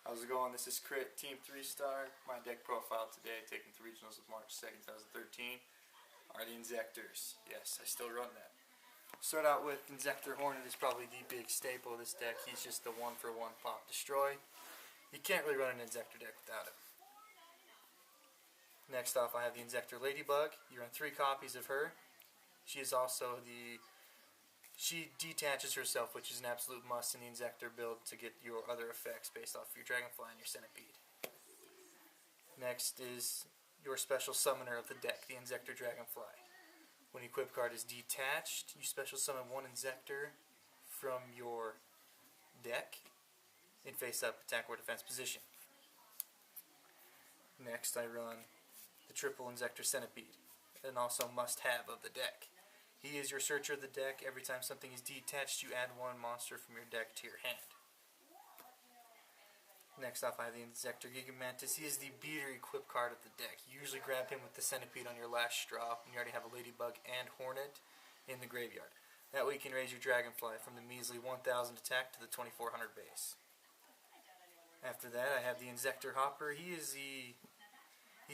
How's it going? This is Crit, Team 3-Star. My deck profile today, taken to regionals of March 2nd, 2013, are the Inzectors. Yes, I still run that. Start out with Inzector Hornet is probably the big staple of this deck. He's just the 1-for-1 pop destroy. You can't really run an Inzector deck without him. Next off, I have the Inzector Ladybug. You run 3 copies of her. She is also she detaches herself, which is an absolute must in the Inzector build to get your other effects based off your Dragonfly and your Centipede. Next is your special summoner of the deck, the Inzector Dragonfly. When your equip card is detached, you special summon 1 Inzector from your deck in face-up attack or defense position. Next I run the triple Inzector Centipede, and also must-have of the deck. He is your searcher of the deck. Every time something is detached, you add 1 monster from your deck to your hand. Next off, I have the Inzector Gigamantis. He is the beater equip card of the deck. You usually grab him with the Centipede on your last straw, and you already have a Ladybug and Hornet in the graveyard. That way you can raise your Dragonfly from the measly 1000 attack to the 2400 base. After that, I have the Inzector Hopper. He's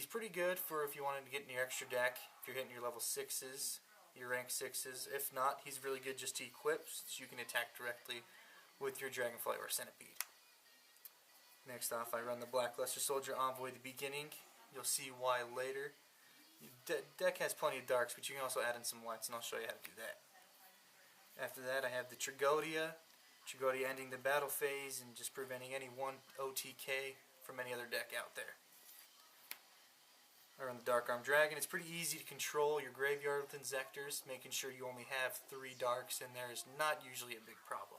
pretty good for if you wanted to get in your extra deck, if you're hitting your level 6s. Your rank 6s. If not, he's really good just to equip, so you can attack directly with your Dragonfly or Centipede. Next off, I run the Blackluster Soldier Envoy at the beginning. You'll see why later. The deck has plenty of darks, but you can also add in some whites, and I'll show you how to do that. After that, I have the Trigodia. Trigodia ending the battle phase and just preventing any 1 OTK from any other deck out there. I run the Dark Arm Dragon. It's pretty easy to control your graveyard with Inzectors. Making sure you only have 3 darks in there is not usually a big problem.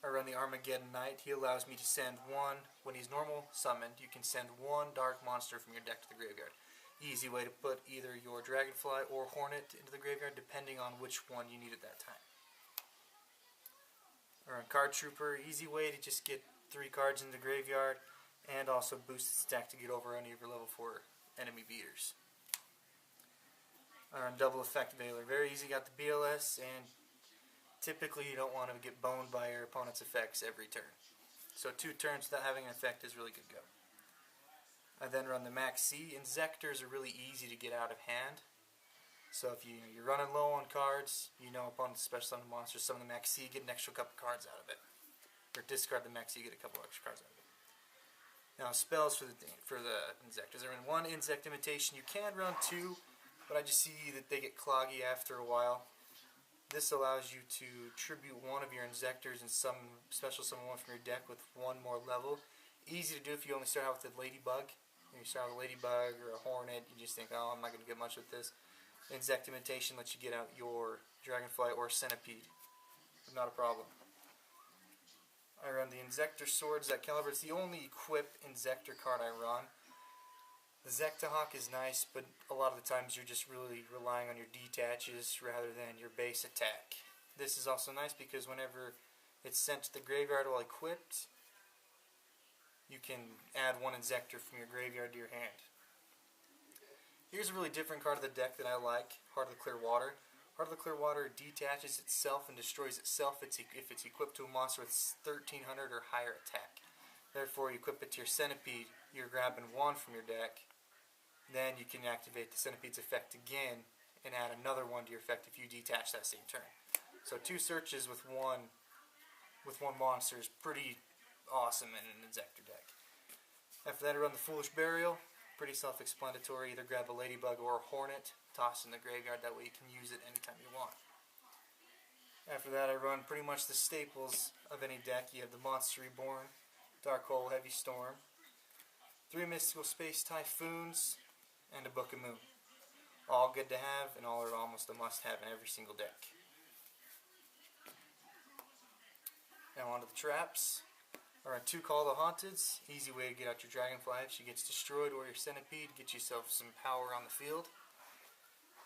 I run the Armageddon Knight. He allows me to send 1, when he's normal summoned, you can send 1 dark monster from your deck to the graveyard. Easy way to put either your Dragonfly or Hornet into the graveyard, depending on which one you need at that time. I run Card Trooper. Easy way to just get 3 cards in the graveyard, and also boost its attack to get over any of your level 4 enemy beaters. I run Double Effect Veiler. Very easy, got the BLS, and typically you don't want to get boned by your opponent's effects every turn. So 2 turns without having an effect is really good go. I then run the Max C. Inzectors are really easy to get out of hand. So if you're running low on cards, you know opponent's special summon monsters, summon the Max C, get an extra couple cards out of it. Or discard the Max C, get a couple extra cards out of it. Now spells for the Inzectors. I run 1 Insect Imitation. You can run 2, but I just see that they get cloggy after a while. This allows you to tribute 1 of your Inzectors and special summon 1 from your deck with 1 more level. Easy to do if you only start out with a Ladybug. You start with a Ladybug or a Hornet, you just think, oh, I'm not going to get much with this. Insect Imitation lets you get out your Dragonfly or Centipede. Not a problem. I run the Inzector Swords. That caliber is the only equip Inzector card I run. The Zectahawk is nice, but a lot of the times you're just really relying on your detaches rather than your base attack. This is also nice because whenever it's sent to the graveyard while equipped, you can add 1 Inzector from your graveyard to your hand. Here's a really different card of the deck that I like, Heart of the Clearwater. Heart of the Clearwater detaches itself and destroys itself if it's equipped to a monster with 1300 or higher attack. Therefore, you equip it to your Centipede, you're grabbing 1 from your deck. Then you can activate the Centipede's effect again and add another 1 to your effect if you detach that same turn. So 2 searches with one monster is pretty awesome in an Inzector deck. After that, I run the Foolish Burial. Pretty self-explanatory. Either grab a Ladybug or a Hornet, toss in the graveyard. That way you can use it anytime you want. After that, I run pretty much the staples of any deck. You have the Monster Reborn, Dark Hole, Heavy Storm, 3 Mystical Space Typhoons, and a Book of Moon. All good to have, and all are almost a must-have in every single deck. Now onto the traps. I run 2 Call the Haunteds. Easy way to get out your Dragonfly if she gets destroyed, or your Centipede. Get yourself some power on the field.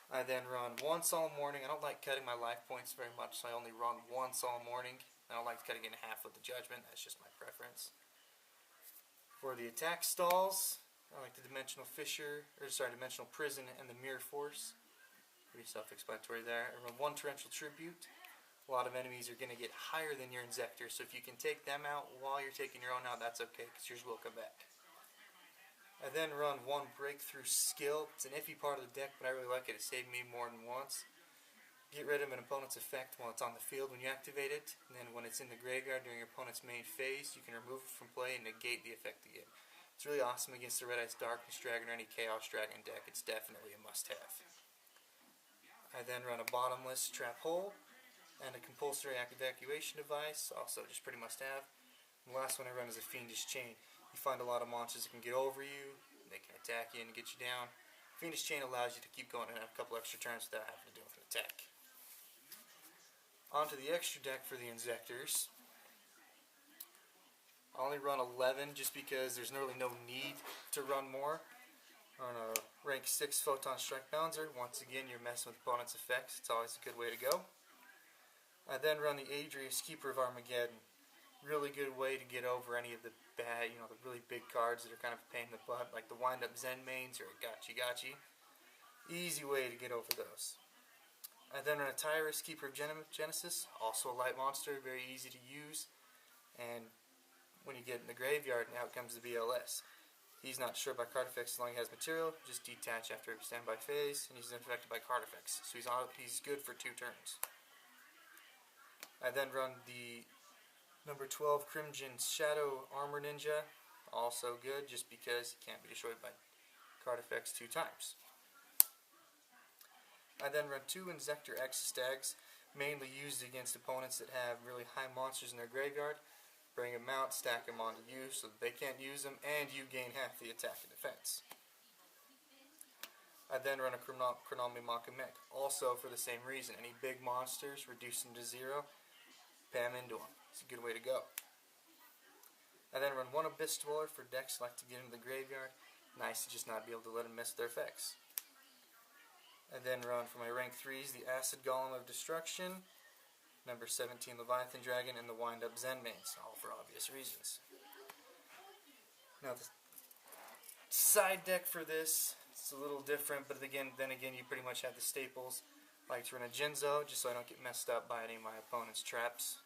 I then run 1 Solemn Warning. I don't like cutting my life points very much, so I only run 1 Solemn Warning. I don't like cutting it in half with the Judgment. That's just my preference. For the attack stalls, I like the Dimensional Prison and the Mirror Force. Pretty self-explanatory there. I run 1 Torrential Tribute, a lot of enemies are going to get higher than your Inzector, so if you can take them out while you're taking your own out, that's okay, because yours will come back. I then run one Breakthrough skill. It's an iffy part of the deck, but I really like it. It saved me more than once. Get rid of an opponent's effect while it's on the field when you activate it, and then when it's in the graveyard during your opponent's main phase, you can remove it from play and negate the effect again. It's really awesome against the Red Eyes Darkness Dragon or any Chaos Dragon deck. It's definitely a must-have. I then run a bottomless Trap Hole and a compulsory evacuation device, also just pretty must-have. The last one I run is a Fiendish Chain. You find a lot of monsters that can get over you, they can attack you and get you down. Fiendish Chain allows you to keep going and have a couple extra turns without having to deal with an attack. Onto the extra deck for the Inzectors. I only run 11 just because there's really no need to run more. On a rank 6 Photon Strike Bouncer, once again you're messing with opponent's effects. It's always a good way to go. I then run the Adrius, Keeper of Armageddon. Really good way to get over any of the bad, the really big cards that are kind of a pain in the butt, like the Wind-Up Zen mains or Gachi. Easy way to get over those. I then run a Tyrus, Keeper of Genesis, also a light monster, very easy to use. And when you get in the graveyard, now comes the BLS. He's not destroyed by card effects as long as he has material, just detach after a standby phase, and he's unaffected by card effects. So he's good for 2 turns. I then run the number 12 Crimson Shadow Armor Ninja, also good just because he can't be destroyed by card effects 2 times. I then run 2 Inzector Exestags, mainly used against opponents that have really high monsters in their graveyard. Bring them out, stack them onto you so that they can't use them, and you gain half the attack and defense. I then run a Chronomi Makamek, also for the same reason. Any big monsters, reduce them to 0, pam into them. It's a good way to go. I then run one Abyss Dweller for decks like to get into the graveyard. Nice to just not be able to let them miss their effects. I then run for my rank 3s the Acid Golem of Destruction, number 17 Leviathan Dragon, and the Wind-Up Zen mains, all for obvious reasons. Now the side deck for this, it's a little different, but then again you pretty much have the staples. I like to run a Jinzo, just so I don't get messed up by any of my opponent's traps.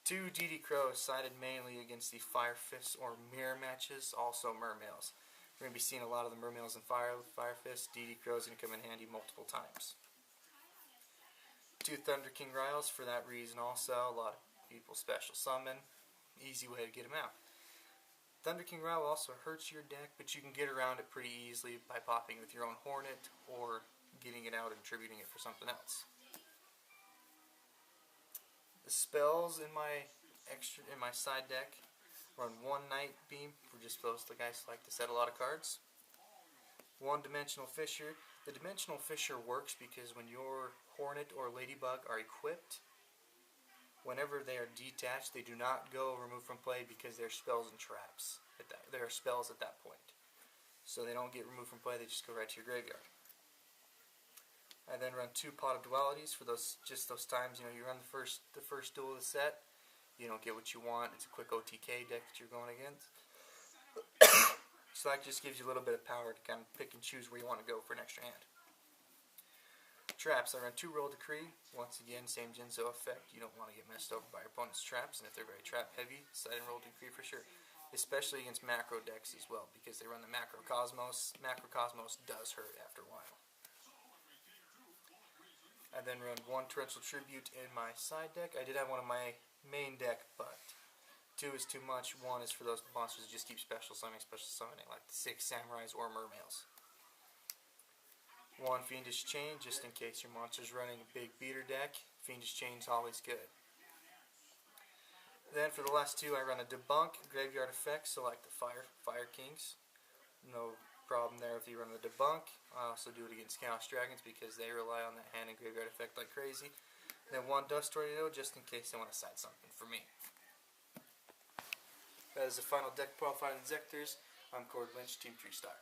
2 DD Crows, sided mainly against the Fire Fists or Mirror matches, also Mermails. We're going to be seeing a lot of the Mermails and Fire Fists. DD Crows are going to come in handy multiple times. 2 Thunder King Ryles for that reason also. A lot of people special summon. Easy way to get them out. Thunder King Ryle also hurts your deck, but you can get around it pretty easily by popping with your own Hornet or getting it out and tributing it for something else. The spells in my side deck run 1 Night Beam for just those guys who like to set a lot of cards. 1 Dimensional Fissure. The Dimensional Fissure works because when your Hornet or Ladybug are equipped, whenever they are detached, they do not go removed from play because they're spells and traps. They are spells at that point. So they don't get removed from play, they just go right to your graveyard. I then run 2 Pot of Dualities for those times, you run the first duel of the set, you don't get what you want, it's a quick OTK deck that you're going against. So that just gives you a little bit of power to kind of pick and choose where you want to go for an extra hand. Traps, I run 2 Royal Decree. Once again, same Jinzo effect. You don't want to get messed over by your opponent's traps, and if they're very trap heavy, side and Royal Decree for sure. Especially against macro decks as well, because they run the Macro Cosmos. Macro Cosmos does hurt after a while. I then run 1 Torrential Tribute in my side deck. I did have one in my main deck, but 2 is too much. 1 is for those monsters that just keep special summoning, like the 6 Samurais or Mermails. 1 Fiendish Chain, just in case your monster's running a big beater deck. Fiendish Chain's always good. Then for the last 2, I run a Debunk Graveyard Effect, so like the Fire Kings. No problem there if you run the Debunk. I also do it against Chaos Dragons because they rely on that hand and graveyard effect like crazy. Then 1 Dust Tornado, just in case they want to side something for me. That is the final deck profile Inzectors. I'm Cord Lynch, Team 3 Star.